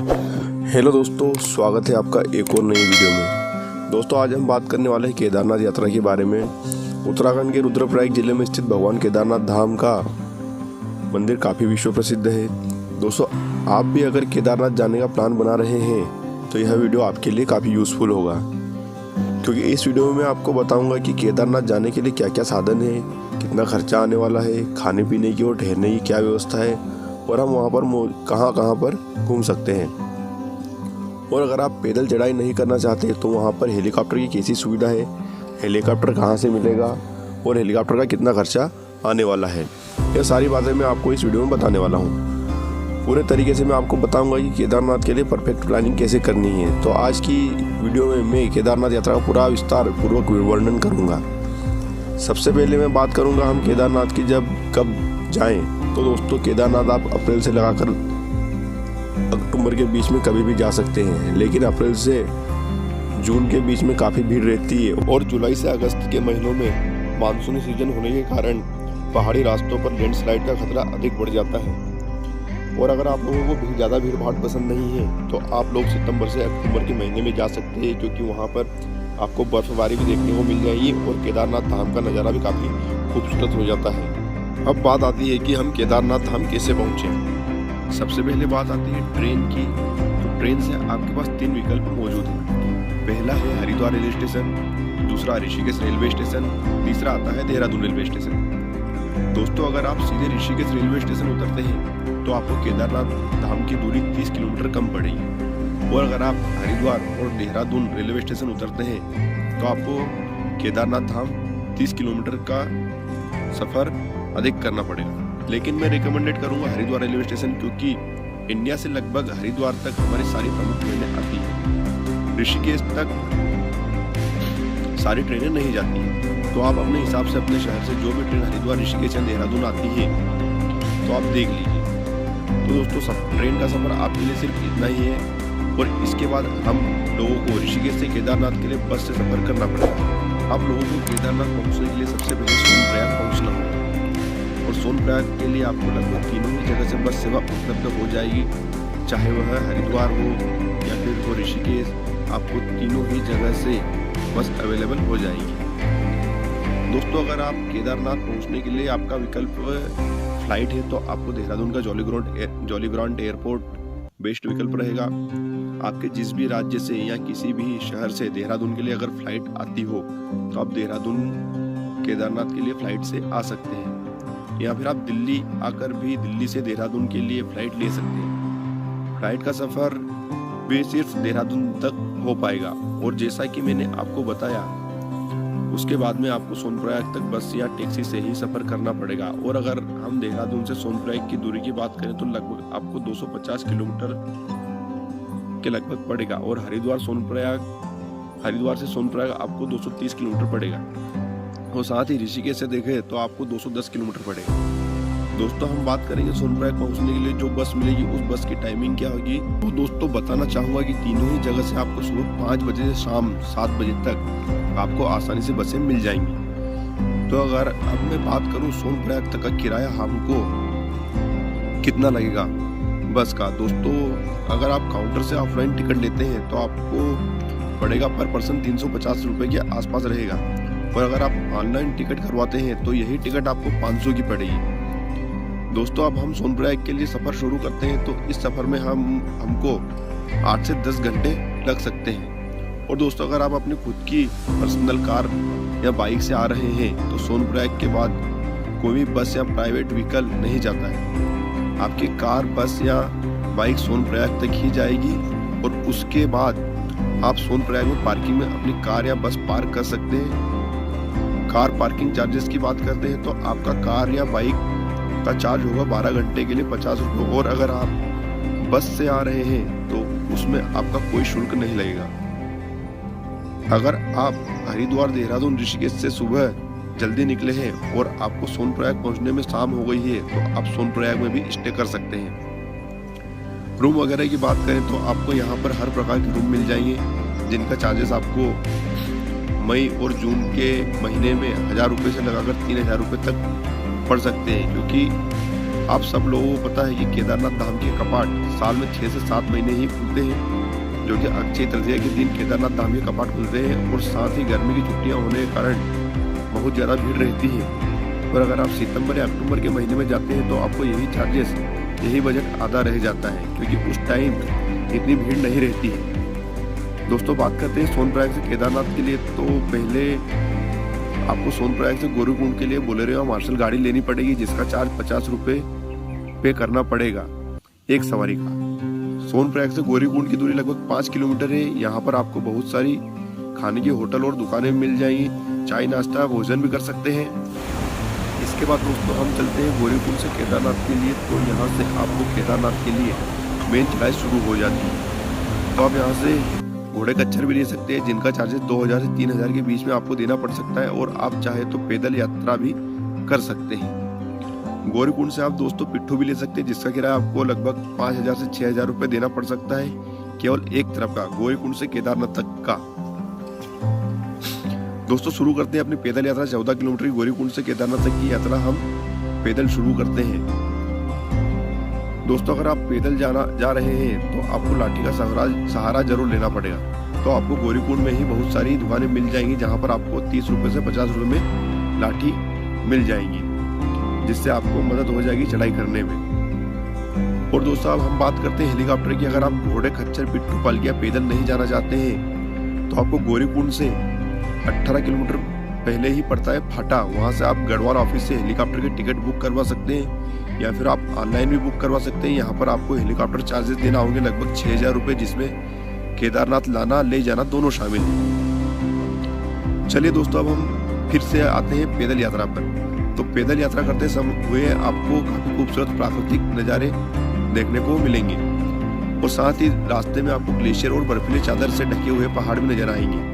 Hello दोस्तों, स्वागत है आपका एक और नई वीडियो में। दोस्तों आज हम बात करने वाले हैं केदारनाथ यात्रा के बारे में। उत्तराखंड के रुद्रप्रयाग जिले में स्थित भगवान केदारनाथ धाम का मंदिर काफ़ी विश्व प्रसिद्ध है। दोस्तों आप भी अगर केदारनाथ जाने का प्लान बना रहे हैं तो यह वीडियो आपके लिए काफ़ी यूज़फुल होगा, क्योंकि इस वीडियो में मैं आपको बताऊंगा कि केदारनाथ जाने के लिए क्या क्या साधन है, कितना खर्चा आने वाला है, खाने पीने की और ठहरने की क्या व्यवस्था है और हम वहाँ पर कहाँ पर घूम सकते हैं। और अगर आप पैदल चढ़ाई नहीं करना चाहते तो वहाँ पर हेलीकॉप्टर की कैसी सुविधा है, हेलीकॉप्टर कहाँ से मिलेगा और हेलीकॉप्टर का कितना खर्चा आने वाला है, यह सारी बातें मैं आपको इस वीडियो में बताने वाला हूँ। पूरे तरीके से मैं आपको बताऊंगा कि केदारनाथ के लिए परफेक्ट प्लानिंग कैसे करनी है। तो आज की वीडियो में मैं केदारनाथ यात्रा का पूरा विस्तार पूर्वक वर्णन करूंगा। सबसे पहले मैं बात करूंगा हम केदारनाथ की कब जाएं। तो दोस्तों केदारनाथ आप अप्रैल से लगाकर अक्टूबर के बीच में कभी भी जा सकते हैं, लेकिन अप्रैल से जून के बीच में काफ़ी भीड़ रहती है और जुलाई से अगस्त के महीनों में मानसूनी सीजन होने के कारण पहाड़ी रास्तों पर लैंडस्लाइड का खतरा अधिक बढ़ जाता है। और अगर आप लोगों को ज़्यादा भीड़ भाड़ पसंद नहीं है तो आप लोग सितंबर से अक्टूबर के महीने में जा सकते हैं, क्योंकि वहाँ पर आपको बर्फबारी भी देखने को मिल जाएगी और केदारनाथ धाम का नज़ारा भी काफ़ी खूबसूरत हो जाता है। अब बात आती है कि हम केदारनाथ धाम कैसे पहुँचे। सबसे पहले बात आती है ट्रेन की। तो ट्रेन से आपके पास 3 विकल्प मौजूद हैं। पहला है हरिद्वार रेलवे स्टेशन, दूसरा ऋषिकेश रेलवे स्टेशन, तीसरा आता है देहरादून रेलवे स्टेशन। दोस्तों अगर आप सीधे ऋषिकेश रेलवे स्टेशन उतरते हैं तो आपको केदारनाथ धाम की दूरी 30 किलोमीटर कम पड़ेगी, और अगर आप हरिद्वार और देहरादून रेलवे स्टेशन उतरते हैं तो आपको केदारनाथ धाम 30 किलोमीटर का सफ़र अधिक करना पड़ेगा। लेकिन मैं रिकमेंडेड करूंगा हरिद्वार रेलवे स्टेशन, क्योंकि इंडिया से लगभग हरिद्वार तक हमारी सारी प्रमुख ट्रेनें आती हैं। ऋषिकेश तक सारी ट्रेनें नहीं जाती हैं, तो आप अपने हिसाब से अपने शहर से जो भी ट्रेन हरिद्वार, ऋषिकेश या देहरादून आती है तो आप देख लीजिए। तो दोस्तों ट्रेन का सफ़र आपके लिए सिर्फ इतना ही है, और इसके बाद हम लोगों को ऋषिकेश से केदारनाथ के लिए बस से सफ़र करना पड़ेगा। आप लोगों को केदारनाथ पहुंचने के लिए सबसे पहले सोनप्रयाग पहुंचना होगा, और सोनप्रयाग के लिए आपको लगभग तीनों ही जगह से बस सेवा उपलब्ध हो जाएगी, चाहे वह हरिद्वार हो या फिर वो ऋषिकेश, आपको तीनों ही जगह से बस अवेलेबल हो जाएगी। दोस्तों अगर आप केदारनाथ पहुँचने के लिए आपका विकल्प फ्लाइट है तो आपको देहरादून का जॉली ग्रांट एयरपोर्ट बेस्ट विकल्प रहेगा। आपके जिस भी राज्य से या किसी भी शहर से देहरादून के लिए अगर फ्लाइट आती हो तो आप देहरादून केदारनाथ के लिए फ्लाइट से आ सकते हैं, या फिर आप दिल्ली आकर भी दिल्ली से देहरादून के लिए फ्लाइट ले सकते हैं। फ्लाइट का सफ़र भी सिर्फ देहरादून तक हो पाएगा, और जैसा कि मैंने आपको बताया उसके बाद में आपको सोनप्रयाग तक बस या टैक्सी से ही सफ़र करना पड़ेगा। और अगर हम देहरादून से सोनप्रयाग की दूरी की बात करें तो लगभग आपको 250 किलोमीटर के लगभग पड़ेगा, और हरिद्वार से सोनप्रयाग आपको 230 किलोमीटर पड़ेगा, और साथ ही ऋषिकेश से देखें तो आपको 210 किलोमीटर पड़ेगा। दोस्तों हम बात करेंगे सोनप्रयाग पहुंचने के लिए जो बस मिलेगी उस बस की टाइमिंग क्या होगी। तो दोस्तों बताना चाहूँगा कि तीनों ही जगह से आपको सुबह 5 बजे से शाम 7 बजे तक आपको आसानी से बसें मिल जाएंगी। तो अगर अब मैं बात करूं सोनप्रयाग तक का किराया हमको कितना लगेगा बस का। दोस्तों अगर आप काउंटर से ऑफलाइन टिकट लेते हैं तो आपको पड़ेगा पर पर्सन 350 रुपये के आसपास रहेगा, और अगर आप ऑनलाइन टिकट करवाते हैं तो यही टिकट आपको 500 की पड़ेगी। दोस्तों अब हम सोनप्रयाग के लिए सफ़र शुरू करते हैं, तो इस सफ़र में हमको 8 से 10 घंटे लग सकते हैं। और दोस्तों अगर आप अपनी खुद की पर्सनल कार या बाइक से आ रहे हैं तो सोनप्रयाग के बाद कोई भी बस या प्राइवेट व्हीकल नहीं जाता है। आपकी कार, बस या बाइक सोनप्रयाग तक ही जाएगी, और उसके बाद आप सोनप्रयाग में पार्किंग में अपनी कार या बस पार्क कर सकते हैं। कार पार्किंग चार्जेस की बात करते हैं तो आपका कार या बाइक का चार्ज होगा 12 घंटे के लिए 50 रुपये, और अगर आप बस से आ रहे हैं तो उसमें आपका कोई शुल्क नहीं लगेगा। अगर आप हरिद्वार, देहरादून, ऋषिकेश से सुबह जल्दी निकले हैं और आपको सोनप्रयाग पहुंचने में शाम हो गई है तो आप सोनप्रयाग में भी स्टे कर सकते हैं। रूम वगैरह की बात करें तो आपको यहाँ पर हर प्रकार के रूम मिल जाएंगे, जिनका चार्जेस आपको मई और जून के महीने में 1000 रुपये से लगाकर 3000 रुपये तक पड़ सकते हैं, क्योंकि आप सब लोगों को पता है कि केदारनाथ धाम के कपाट साल में 6 से 7 महीने ही खुलते हैं, जो कि अक्षय तृतीया के दिन केदारनाथ धाम के कपाट खुलते हैं और साथ ही गर्मी की छुट्टियां होने के कारण बहुत ज़्यादा भीड़ रहती है। और अगर आप सितंबर या अक्टूबर के महीने में जाते हैं तो आपको यही चार्जेस, यही बजट आधा रह जाता है, क्योंकि उस टाइम इतनी भीड़ नहीं रहती है। दोस्तों बात करते हैं सोनप्रयाग से केदारनाथ के लिए, तो पहले आपको सोनप्रयाग से गौरीकुंड के लिए बोलेरो या मार्शल गाड़ी लेनी पड़ेगी, जिसका चार्ज 50 रुपये पे करना पड़ेगा एक सवारी का। सोनप्रयाग से गौरीकुंड की दूरी लगभग 5 किलोमीटर है। यहाँ पर आपको बहुत सारी खाने की होटल और दुकानें मिल जाएंगी, चाय नाश्ता भोजन भी कर सकते हैं। इसके बाद दोस्तों हम चलते हैं गौरीकुंड से केदारनाथ के लिए। तो यहाँ से आपको केदारनाथ के लिए मेन चढ़ाई शुरू हो जाती है। तो आप यहाँ से घोड़े खच्चर भी ले सकते हैं, जिनका चार्जेस 2000 से 3000 के बीच में आपको देना पड़ सकता है, और आप चाहे तो पैदल यात्रा भी कर सकते हैं। गौरीकुंड से आप दोस्तों पिट्ठू भी ले सकते हैं, जिसका किराया आपको लगभग 5000 से 6000 रुपये देना पड़ सकता है, केवल एक तरफ का, गौरीकुंड से केदारनाथ तक का। दोस्तों शुरू करते हैं अपनी पैदल यात्रा। 14 किलोमीटर की गौरीकुंड से केदारनाथ तक की यात्रा हम पैदल शुरू करते हैं। दोस्तों अगर आप पैदल जा रहे हैं तो आपको लाठी का सहारा जरूर लेना पड़ेगा। तो आपको गौरीकुंड में ही बहुत सारी दुकानें मिल जाएंगी, जहां पर आपको 30 रुपये से 50 रुपये में लाठी मिल जाएंगी, जिससे आपको मदद हो जाएगी चढ़ाई करने में। और दोस्तों अब हम बात करते हैं हेलीकॉप्टर की। अगर आप घोड़े खच्चर पिट्ठू पालकिया पैदल नहीं जाना चाहते हैं तो आपको गौरीकुंड से 18 किलोमीटर पहले ही पड़ता है फाटा, वहां से आप गढ़वाल ऑफिस से हेलीकॉप्टर की टिकट बुक करवा सकते हैं, या फिर आप ऑनलाइन भी बुक करवा सकते हैं। यहाँ पर आपको हेलीकॉप्टर चार्जेस देना होंगे लगभग 6000 रुपये, जिसमें केदारनाथ लाना ले जाना दोनों शामिल हैं। चलिए दोस्तों अब हम फिर से आते हैं पैदल यात्रा पर। तो पैदल यात्रा करते हुए आपको काफी खूबसूरत प्राकृतिक नज़ारे देखने को मिलेंगे, और साथ ही रास्ते में आपको ग्लेशियर और बर्फीले चादर से ढके हुए पहाड़ भी नजर आएंगे।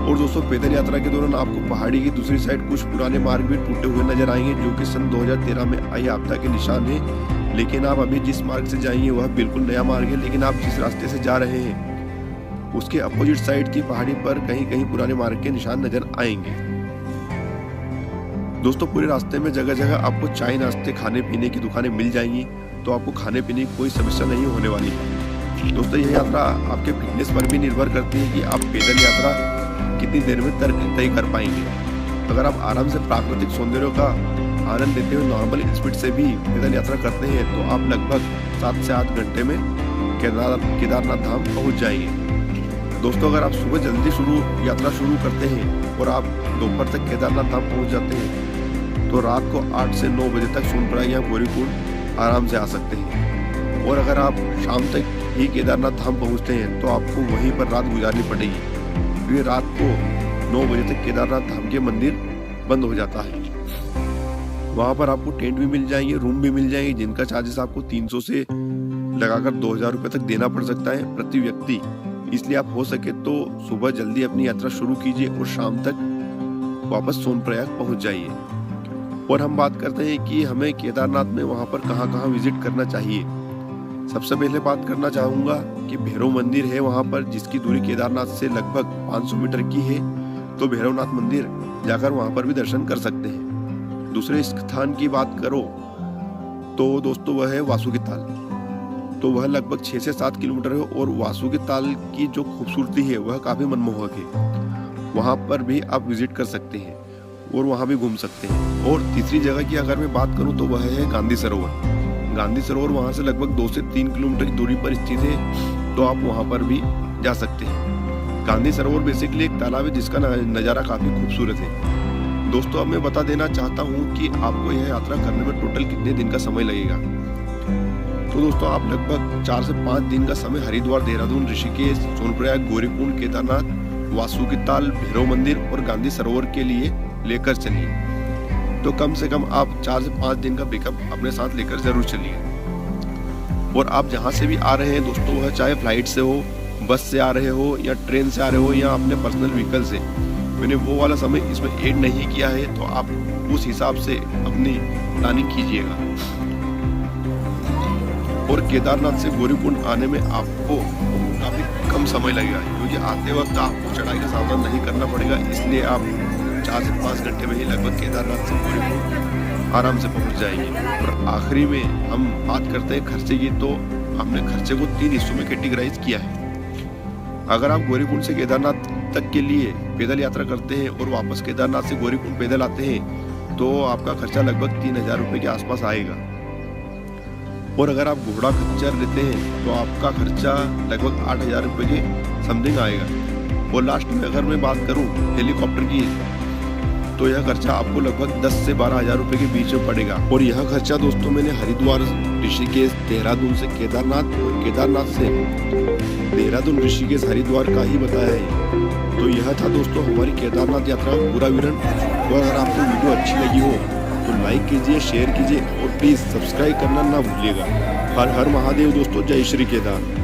और दोस्तों पैदल यात्रा के दौरान आपको पहाड़ी की दूसरी साइड कुछ पुराने मार्ग भी टूटे हुए नजर आएंगे, जो कि सन 2013 में आई आपदा के निशान है। लेकिन आप अभी जिस मार्ग से जाएंगे वह बिल्कुल नया मार्ग है, लेकिन आप जिस रास्ते से जा रहे हैं उसके अपोजिट साइड की पहाड़ी पर कहीं कहीं पुराने मार्ग के निशान नजर आएंगे। दोस्तों पूरे रास्ते में जगह जगह आपको चाय नाश्ते खाने पीने की दुकानें मिल जाएंगी, तो आपको खाने पीने की कोई समस्या नहीं होने वाली है। दोस्तों यह यात्रा आपके फिटनेस पर भी निर्भर करती है कि आप पैदल यात्रा कितनी देर में तय कर पाएंगे। अगर आप आराम से प्राकृतिक सौंदर्य का आनंद लेते हुए नॉर्मल स्पीड से भी पैदल यात्रा करते हैं तो आप लगभग 7 से 8 घंटे में केदारनाथ धाम पहुंच जाएंगे। दोस्तों अगर आप सुबह जल्दी यात्रा शुरू करते हैं और आप दोपहर तक केदारनाथ धाम पहुंच जाते हैं तो रात को 8 से 9 बजे तक सोनप्रयाग या गौरीकुंड आराम से आ सकते हैं। और अगर आप शाम तक ही केदारनाथ धाम पहुंचते हैं तो आपको वहीं पर रात गुजारनी पड़ेगी, क्योंकि रात को 9 बजे तक केदारनाथ धाम के मंदिर बंद हो जाता है। वहां पर आपको टेंट भी मिल जाएंगे, रूम भी मिल जाएंगे, जिनका चार्जेस आपको 300 से लगाकर 2000 रुपये तक देना पड़ सकता है प्रति व्यक्ति। इसलिए आप हो सके तो सुबह जल्दी अपनी यात्रा शुरू कीजिए और शाम तक वापस सोनप्रयाग पहुंच जाइए। और हम बात करते हैं कि हमें केदारनाथ में वहां पर कहाँ विजिट करना चाहिए। सबसे पहले बात करना चाहूंगा कि भैरव मंदिर है वहां पर, जिसकी दूरी केदारनाथ से लगभग 500 मीटर की है। तो भैरवनाथ मंदिर जाकर वहां पर भी दर्शन कर सकते हैं। दूसरे स्थान की बात करो तो दोस्तों वह है वासुकी ताल। तो वह लगभग 6 से 7 किलोमीटर है, और वासुकी ताल की जो खूबसूरती है वह काफी मनमोहक है। वहां पर भी आप विजिट कर सकते हैं और वहां भी घूम सकते हैं। और तीसरी जगह की अगर मैं बात करूं तो वह है गांधी सरोवर। गांधी सरोवर वहां से लगभग 2 से 3 किलोमीटर की दूरी पर स्थित है, तो आप वहां पर भी जा सकते हैं। गांधी सरोवर बेसिकली एक तालाब है जिसका नज़ारा काफी खूबसूरत है। दोस्तों अब मैं बता देना चाहता हूं कि आपको यह यात्रा करने में टोटल कितने दिन का समय लगेगा। तो दोस्तों आप लगभग 4 से 5 दिन का समय हरिद्वार, देहरादून, ऋषिकेश, सोनप्रयाग, गौरीकुंड, केदारनाथ, वासुकी ताल, भैरव मंदिर और गांधी सरोवर के लिए लेकर चलिए। तो कम से कम आप 4 से 5 दिन का बैकअप अपने साथ लेकर जरूर चलिए। और आप जहाँ से भी आ रहे हैं दोस्तों, वह चाहे फ्लाइट से हो, बस से आ रहे हो या ट्रेन से आ रहे हो या अपने पर्सनल व्हीकल से, मैंने वो वाला समय इसमें ऐड नहीं किया है, तो आप उस हिसाब से अपनी प्लानिंग कीजिएगा। और केदारनाथ से गौरीकुंड आने में आपको काफी कम समय लगेगा, क्योंकि आते वक्त आपको चढ़ाई का सामना नहीं करना पड़ेगा। इसलिए आप 4 से 5 घंटे में ही लगभग केदारनाथ से गौरीकुंड आराम से पहुंच जाएंगे। और आखिरी में हम बात करते हैं खर्चे की, तो हमने खर्चे को 3 हिस्सों में कैटेगराइज किया है। अगर आप गौरीकुंड से केदारनाथ तक के लिए पैदल यात्रा करते हैं और वापस केदारनाथ से गौरीकुंड पैदल आते हैं तो आपका खर्चा लगभग 3000 रुपये के आसपास आएगा। और अगर आप घोड़ा खच्चर लेते हैं तो आपका खर्चा लगभग 8000 रुपये के समथिंग आएगा। और लास्ट में अगर मैं बात करूं हेलीकॉप्टर की, तो यह खर्चा आपको लगभग 10 से 12 हजार रुपये के बीच में पड़ेगा। और यह खर्चा दोस्तों मैंने हरिद्वार, ऋषिकेश, देहरादून से केदारनाथ और केदारनाथ से देहरादून, ऋषिकेश, हरिद्वार का ही बताया है। तो यह था दोस्तों हमारी केदारनाथ यात्रा का पूरा विवरण। और अगर आपको वीडियो अच्छी लगी हो तो लाइक कीजिए, शेयर कीजिए और प्लीज़ सब्सक्राइब करना ना भूलिएगा। हर हर महादेव दोस्तों, जय श्री केदार।